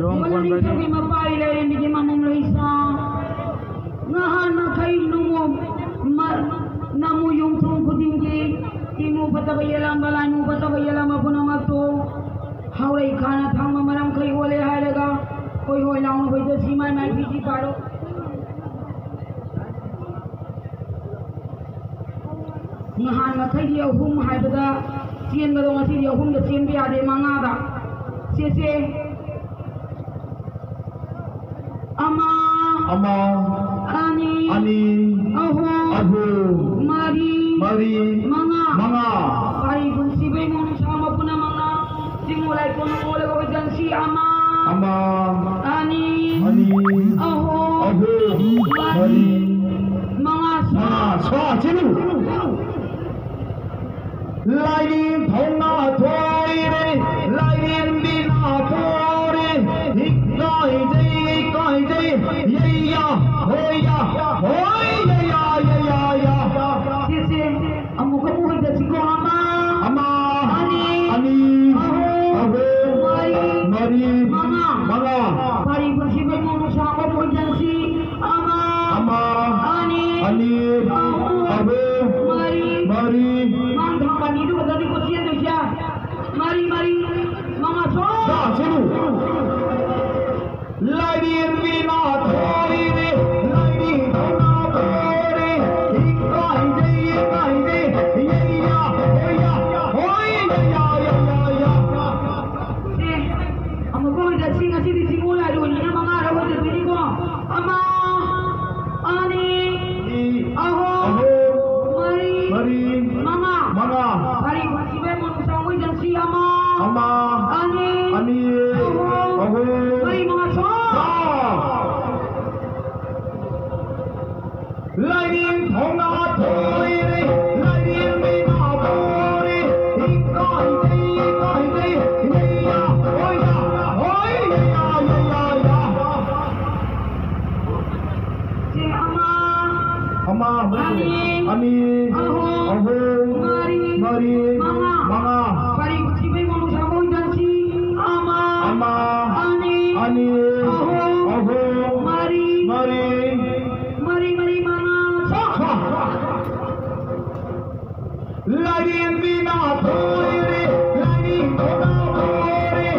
Jalong kuan bagi. Kami mapai lain di mamong Loisa. Ngahan na kay nungom namu yung tungko tinggi. Timu patabayalang balay mo patabayalang mapunang to. Hawlay kana thang mamarang kay wale halaga. Hoy lang hoy to simay may biji paro. Ngahan na kay dia hum haibada. Sien gadong asi dia hum da sien biya de mangada. Sese Ama Ani Ahu Mari Manga Pari pun si bay mo sama pun mga simulay ko ng ulag ko dyan si Ama Ani Ahu Mari Mga Swa Chinu. Lai thong na thoi re, lai bi na thore, hik kai jai, ye ya, hoi ya, ya. Sisi Amu kamu hida si ko Ama Ani, Ahu, Mari, Manga, Pari pun si bay mo sama pun dyan si Ama Ani Ahu, Mari. Itu tadi kucian tu siya. Mari mga so. Sinu. Lagi bina thori re, lagi thona thore, ikai de, ya, hoi ya. Amo ko ida singa si simula do ni mga raw de bini ko. Ama Ani Aho Mari Manga Pari si bay mo sa uy dyan si Ama Ani Ahu Mari mga so. Lagi thona thoi re, lagi bina thore, ikai de, ya, hoi ya. Si Ama Ani Ahu Mari Manga Pari si bay mo sa uy dyan si Ama Ani Ahu Mari mga so. Lagi bina thoi re, lagi thona thore,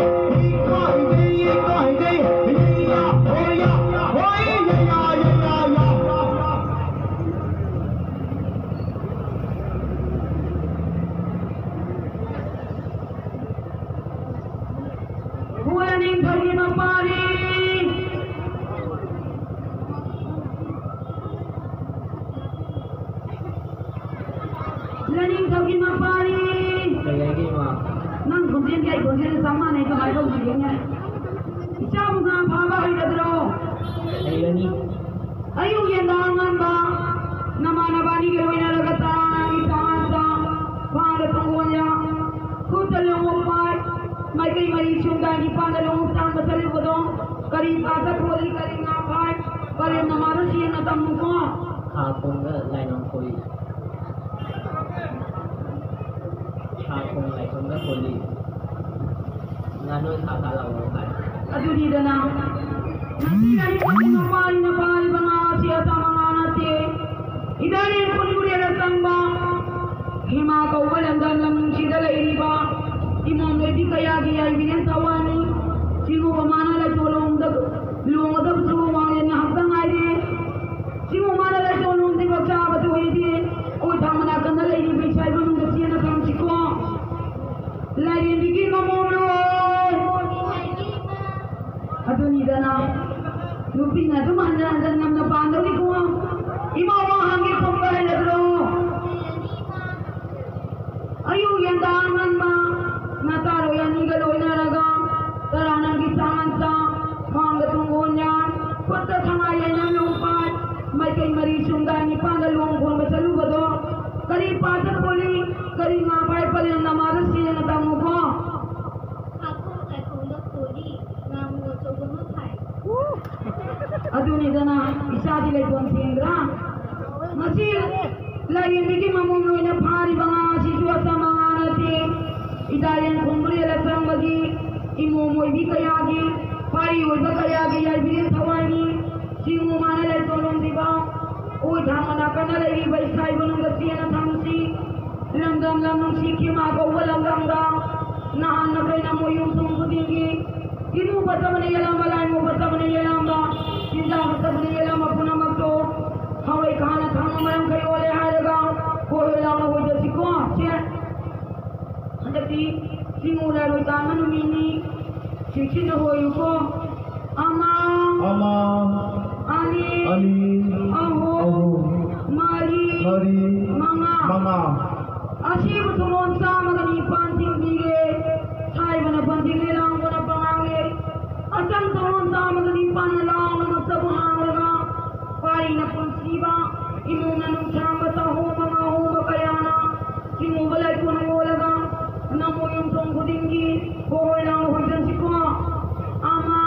ikai de, ya, hoi ya. Huwaning kami mapari. Laning kami mapari. Nang kunjin sama nih kamay ko kunjinnya. Isa mo nga baba ay dadro. Ayong yandangan ba? Namana ba ni gawin na lagatan isangan sa pangatungkuhan niya. Kutalong upay. May kay Marisyon dahil ipanalong utang masalil ko doon. Karin atat wali karin ngapay. Karin namaras siya natamong ko. Hapon nga, lain ang puli. Hapon lain ang puli. Nga nun, kakalaw mo kayo. At yun dito na. Nandiyan kami na pari mga siya sa mga nati. Idalin ko ni Uriel at Tangba. Himakaw walang dalang sidala iriba. Imam di kaya gaya binantawan ni sino mana la tolong dag luong dag suwang yan hanggang ay sino mana la tolong di bagsa ba to hindi o tama na kan la ini bisay ba nung siya na kam siko lagi bigin mo mo ato ni dana lupin na duman na ngam na pando ni ko imawa hangin ko ba na dro ayo yan dangan ba nataro yan igaloy na raga taranang gisangan sa pangatungkol niyan punta sa ngayon ng lumpat may kay Marisyon gani pangalawang kung masaluga do kari patat puli kari nga pay pali ang namaras siya na tamo ko ako ay kulok puli nga mo chogo mo thai aduni dana isa dilay kon sindra masil lagi bigi mamunoy na pari mga siswa sa mga nati idayan kumbri alasang bagi ꯏꯃꯣꯃꯣꯏꯕꯤ ꯀꯌꯥꯒꯤ ꯄꯥꯔꯤ ꯑꯣꯏꯕ ꯀꯌꯥꯒꯤ ꯌꯥꯏꯕꯤꯔꯦꯟ ꯊꯋꯥꯏꯅꯤ ꯆꯤꯡꯉꯨ ꯃꯥꯅ ꯂꯩꯇꯣꯟꯂꯣꯝꯗꯤꯕ ꯑꯣꯏ ꯊꯥꯡ ꯃꯅꯥꯀꯟꯗ ꯂꯩꯔꯤꯕ ꯏꯁꯥꯏꯕ ꯅꯨꯡꯗ ꯆꯦꯅ ꯊꯝꯁꯤ ꯂꯝꯗꯝ ꯂꯝ ꯅꯨꯡꯁꯤ ꯈꯤꯃꯥ ꯀꯧꯕ ꯂꯝꯗꯝꯗ ꯅꯍꯥꯟ ꯑꯩꯈꯣꯏꯅ ꯃꯣꯏꯌꯨꯝ ꯊꯨꯝ ꯈꯨꯗꯤꯡꯒꯤ ꯏꯃꯨ ꯐꯠꯇꯕꯅ ꯌꯦꯜꯂꯝꯕ ꯂꯥꯏꯃꯨ ꯐꯠꯇꯕꯅ ꯌꯦꯜꯂꯝꯕ ꯆꯤꯟꯖꯥꯛ ꯐꯠꯇꯕꯅ ꯌꯦꯜꯂꯝꯕ ꯄꯨꯝꯅꯃꯛꯇꯣ ꯍꯋꯥꯏ ꯈꯥꯅ ꯊꯥꯡꯅ ꯃꯔꯝ ꯀꯔꯤ ꯑꯣꯜꯂꯦ ꯍꯥꯏꯔꯒ ꯍꯣꯏ ꯂꯥꯎꯅ ꯍꯣꯏꯗꯁꯤꯀꯣ ꯁꯦ ꯍꯟꯗꯛꯇꯤ ꯆꯤꯡꯉꯨ ꯂꯩꯔꯣꯏ ꯇꯥꯟꯕ ꯅꯨꯃꯤꯠꯅꯤ ꯆꯦꯛꯁꯤꯟꯅ ꯍꯣꯏꯌꯨꯀꯣ ꯑꯃ ꯑꯅꯤ ꯑꯍꯨꯝ ꯃꯔꯤ ꯃꯉꯥ ꯑꯁꯤꯕꯨ ꯊꯣꯡꯂꯣꯟ ꯆꯥꯝꯃꯒ ꯅꯤꯄꯥꯟ ꯊꯤꯡꯕꯤꯔꯦ ꯁꯥꯏꯕꯅ ꯄꯟꯊꯤꯡꯂꯦ ꯂꯥꯡꯕꯅ ꯄꯉꯥꯡꯂꯦ ꯑꯆꯪ ꯊꯣꯡꯂꯣꯟ ꯆꯥꯝꯃꯒ ꯅꯤꯄꯥꯟꯅ ꯂꯥꯎꯅ ꯃꯛꯇꯕꯨ ꯍꯥꯡꯂꯒ ꯄꯥꯔꯤꯅ ꯄꯨꯟꯁꯤꯕ ꯏꯃꯨꯡꯅ ꯅꯨꯡꯁꯥꯡꯕ ꯆꯍꯣꯡꯕ ꯉꯥꯍꯣꯡꯕ ꯀꯌꯥꯅ ꯆꯤꯡꯉꯨꯕ ꯂꯩꯀꯣꯟ ꯌꯣꯜꯂꯒ ꯅꯃꯣ ꯌꯨꯝꯊꯣꯡ ꯈꯨꯗꯤꯡꯒꯤ ꯍꯣꯏ ꯂꯥꯎꯅ ꯍꯣꯏꯖꯟꯁꯤꯀꯣ ꯑꯃ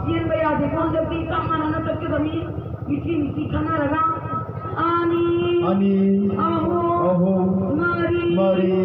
ꯆꯦꯟꯕ ꯌꯥꯗꯦꯀꯣ ꯍꯟꯗꯛꯇꯤ ꯆꯞ ꯃꯥꯟꯅꯅ ꯆꯠꯀꯗꯕꯅꯤ ꯃꯤꯆꯤ ꯈꯟꯅꯔꯒ ꯑꯅꯤ ꯑꯍꯨꯝ ꯃꯔꯤ